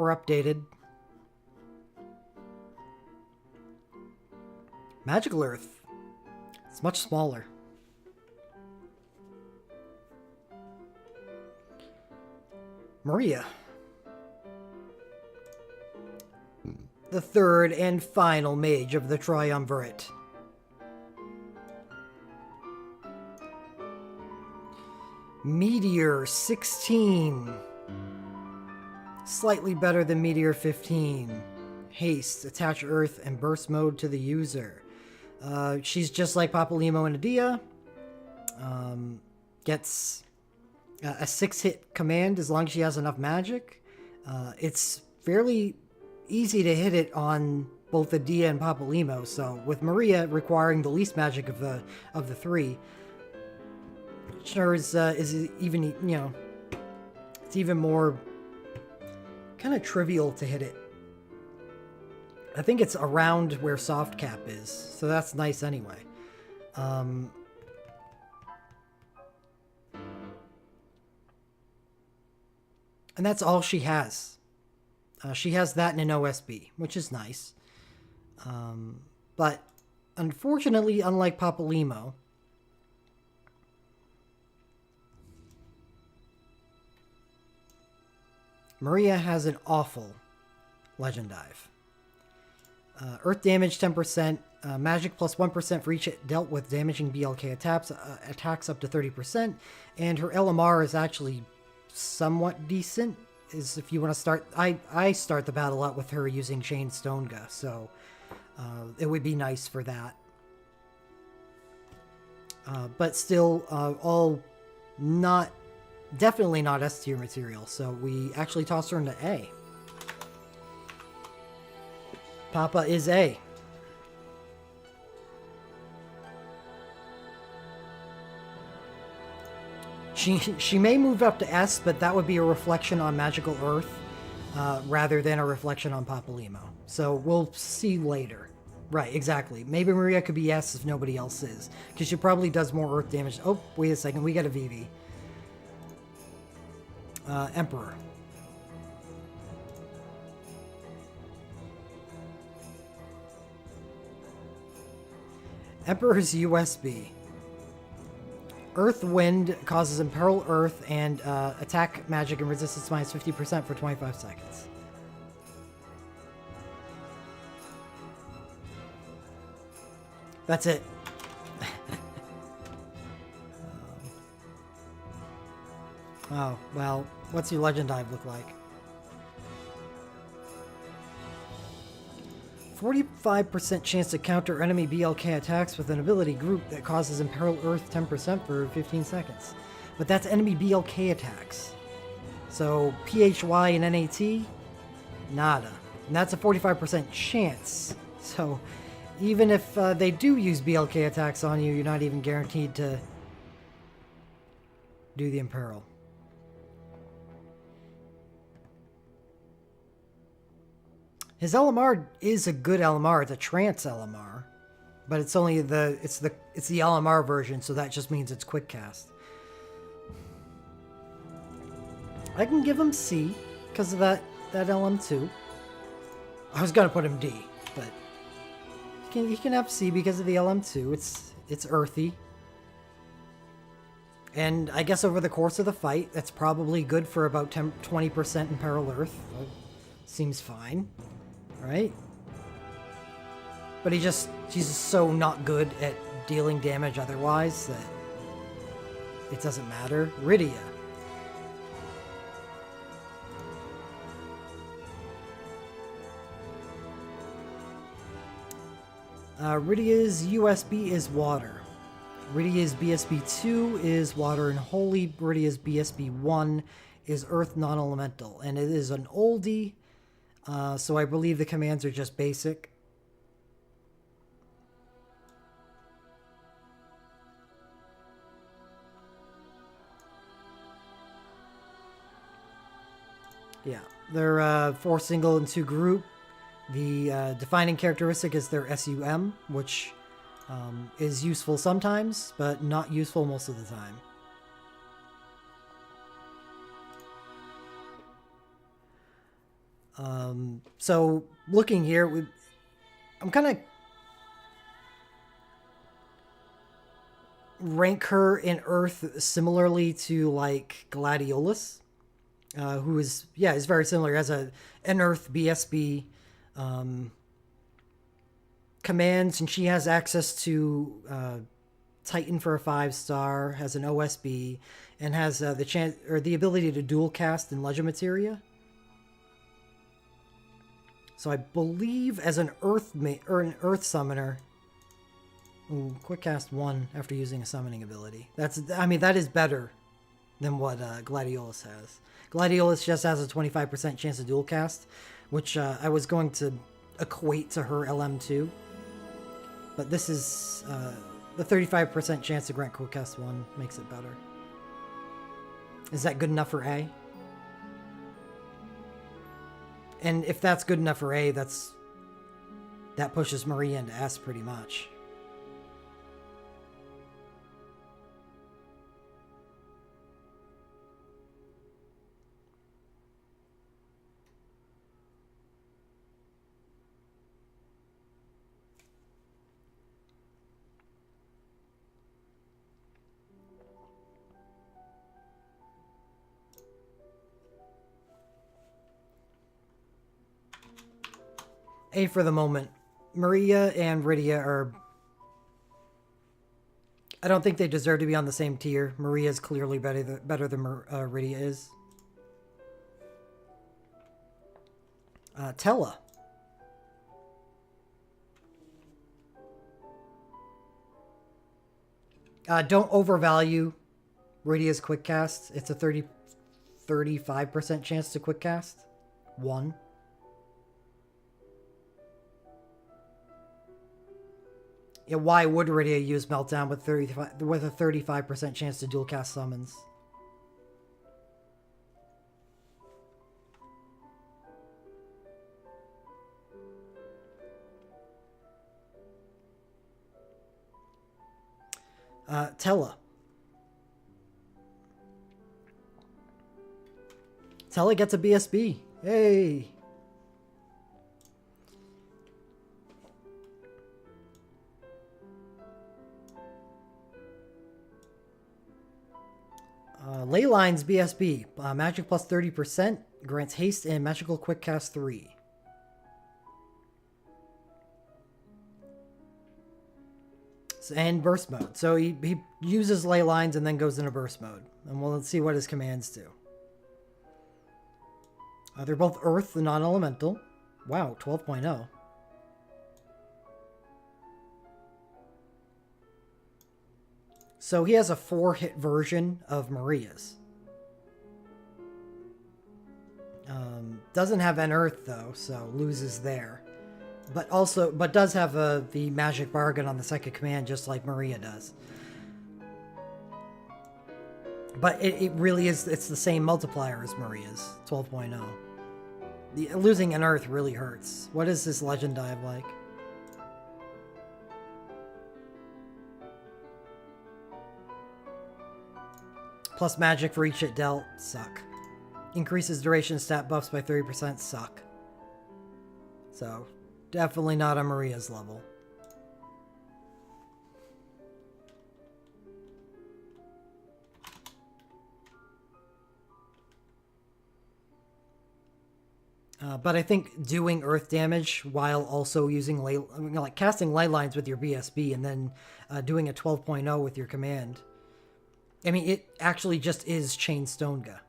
more updated. Magical Earth. It's much smaller. Maria. The third and final mage of the Triumvirate. Meteor 16. Slightly better than Meteor 15. Haste, attach Earth, and burst mode to the user. She's just like Papalymo and Adia. Gets a 6-hit command as long as she has enough magic. It's fairly easy to hit it on both Adia and Papalymo, so with Maria requiring the least magic of the three, sure is even, you know, it's even more kind of trivial to hit it. I think it's around where soft cap is, so that's nice anyway. And that's all she has. She has that in an OSB, which is nice. But unfortunately, unlike Papalymo, Maria has an awful Legend Dive. Earth damage 10%, magic plus 1% for each hit dealt with damaging BLK attacks up to 30%, and her LMR is actually somewhat decent. Is if you want to start, I start the battle out with her using Chain Stonega, so it would be nice for that. But still, all not, definitely not S tier material, so we actually toss her into A. Papa is A. She may move up to S, but that would be a reflection on Magical Earth rather than a reflection on Papalymo. So we'll see later. Right, exactly. Maybe Maria could be S if nobody else is, because she probably does more Earth damage. Oh, wait a second. We got a Vivi. Emperor. Emperor's USB. Earth Wind causes Imperil Earth and attack magic and resistance minus 50% for 25 seconds. That's it. Oh, well, what's your Legend Dive look like? 45% chance to counter enemy BLK attacks with an ability group that causes Imperil Earth 10% for 15 seconds. But that's enemy BLK attacks. So PHY and NAT, nada. And that's a 45% chance. So even if they do use BLK attacks on you, you're not even guaranteed to do the Imperil. His LMR is a good LMR. It's a trance LMR, but it's only the LMR version, so that just means it's quick cast. I can give him C because of that LM2. I was gonna put him D, but he can have C because of the LM2. It's earthy, and I guess over the course of the fight, that's probably good for about 20% Imperil Earth. Seems fine. Right? But he's just so not good at dealing damage otherwise that it doesn't matter. Rydia. Rydia's USB is water. Rydia's BSB2 is water and holy. Rydia's BSB1 is earth non-elemental. And it is an oldie. So I believe the commands are just basic. Yeah, they're 4 single and 2 group. The defining characteristic is their SUM, which is useful sometimes, but not useful most of the time. So looking here, I'm kind of rank her in Earth similarly to like Gladiolus, who is very similar as an Earth BSB commands, and she has access to Titan for a 5-star, has an OSB, and has the chance or the ability to dual cast in Legend Materia. So I believe as an Earth summoner, ooh, quick cast 1 after using a summoning ability. That is better than what Gladiolus has. Gladiolus just has a 25% chance to dual cast, which I was going to equate to her LM2. But this is the 35% chance to grant quick cast 1 makes it better. Is that good enough for A? And if that's good enough for A, that pushes Maria into S pretty much. A for the moment. Maria and Rydia are... I don't think they deserve to be on the same tier. Maria is clearly better than Rydia is. Tela. Don't overvalue Rydia's quick cast. It's a 35% chance to quick cast. 1. Yeah, why would Rydia use Meltdown with a 35% chance to dual cast summons? Tela. Tela gets a BSB. Hey! Leyline's BSB. Magic plus 30%. Grants haste and magical quick cast 3. And burst mode. So he uses ley lines and then goes into burst mode. And we'll see what his commands do. They're both earth and non-elemental. Wow, 12.0. So he has a 4-hit version of Maria's. Doesn't have an earth though, so loses there. But does have the magic bargain on the second command, just like Maria does. But it really is, it's the same multiplier as Maria's, 12.0. Losing an earth really hurts. What is this legend dive like? Plus magic for each hit dealt, suck. Increases duration stat buffs by 30%, suck. So, definitely not on Maria's level. But I think doing earth damage while also using casting ley lines with your BSB and then doing a 12.0 with your command. I mean, it actually just is Chain Stonega.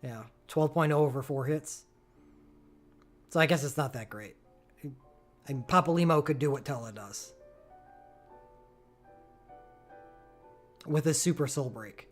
Yeah, 12.0 over 4 hits. So I guess it's not that great. And Papalymo could do what Tela does. With his Super Soul Break.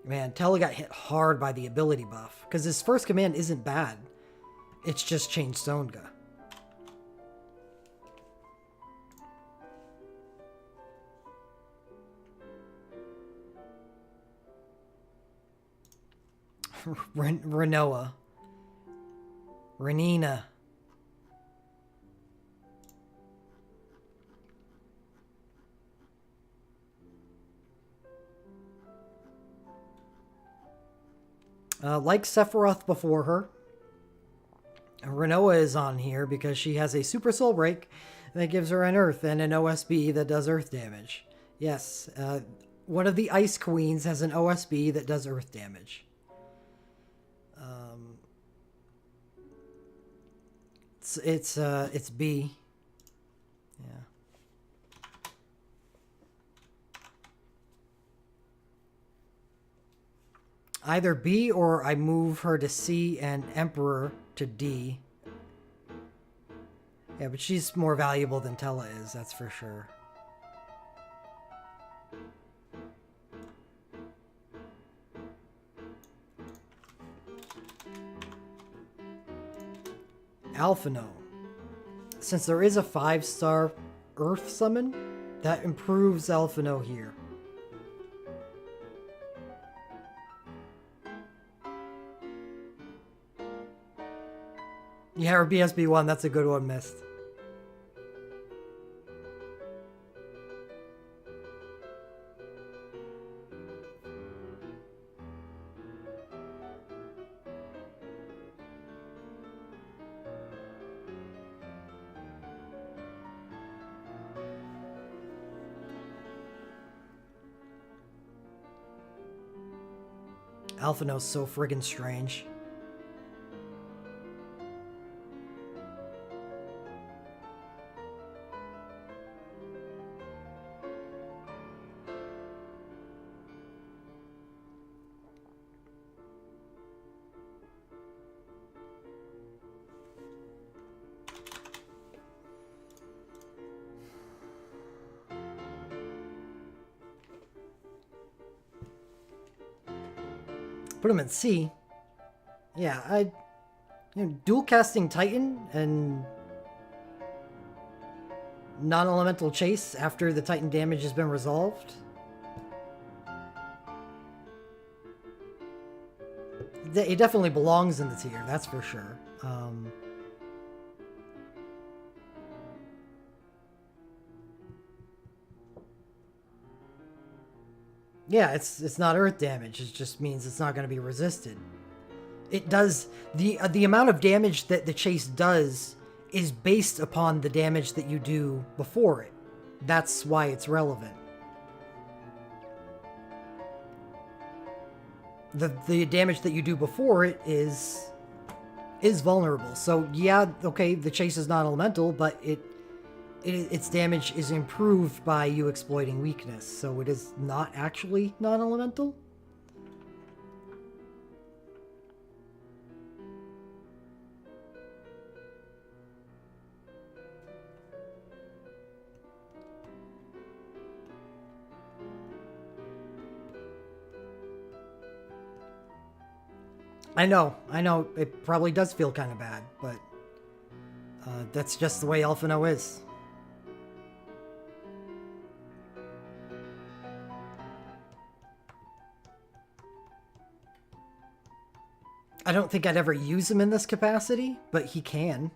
Man, Tela got hit hard by the ability buff. Because his first command isn't bad. It's just Chain Stonega. Renoa. Renina. Like Sephiroth before her, Renoa is on here because she has a Super Soul Break that gives her an Earth and an OSB that does Earth damage. Yes, one of the Ice Queens has an OSB that does Earth damage. It's B. Yeah. Either B or I move her to C and Emperor to D. Yeah, but she's more valuable than Tela is, that's for sure. Alphino. Since there is a 5-star Earth summon, that improves Alphino here. Yeah, or BSB1, that's a good one missed. Alphino's so friggin' strange. Put him in C. Yeah, dual casting Titan and non-elemental chase after the Titan damage has been resolved. It definitely belongs in the tier, that's for sure. Yeah, it's not earth damage. It just means it's not going to be resisted. It does the amount of damage that the chase does is based upon the damage that you do before it. That's why it's relevant. The damage that you do before it is vulnerable. So yeah, okay, the chase is not elemental, but its damage is improved by you exploiting weakness, so it is not actually non-elemental. I know, it probably does feel kind of bad, but that's just the way Alphino is. I don't think I'd ever use him in this capacity, but he can.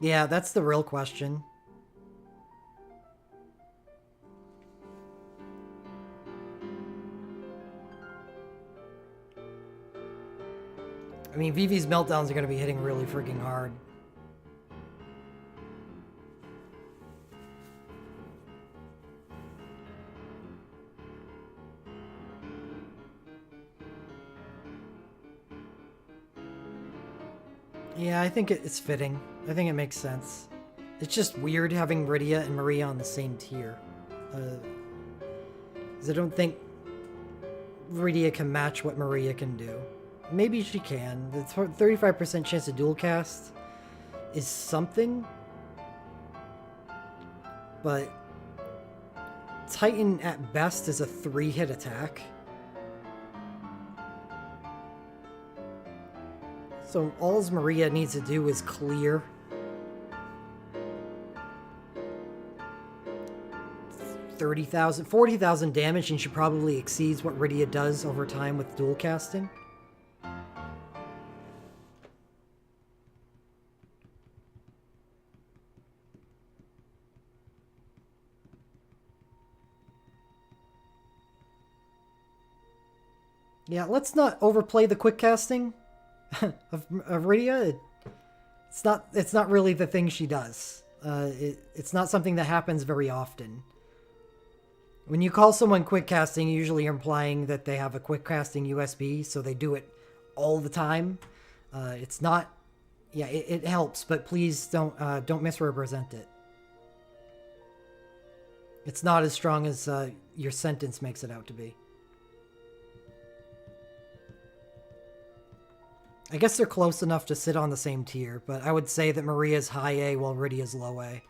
Yeah, that's the real question. I mean, Vivi's meltdowns are going to be hitting really freaking hard. Yeah, I think it's fitting. I think it makes sense. It's just weird having Rydia and Maria on the same tier. 'Cause I don't think Rydia can match what Maria can do. Maybe she can. The 35% chance to dual cast is something. But Titan at best is a 3-hit attack. So all Maria needs to do is clear. 30,000, 40,000 damage, and she probably exceeds what Rydia does over time with dual casting. Yeah, let's not overplay the quick casting of Rydia. It's not really the thing she does. It's not something that happens very often. When you call someone quick casting, usually you're implying that they have a quick casting USB, so they do it all the time. It's not. Yeah, it helps, but please don't misrepresent it. It's not as strong as your sentence makes it out to be. I guess they're close enough to sit on the same tier, but I would say that Maria's high A while Rydia's low A.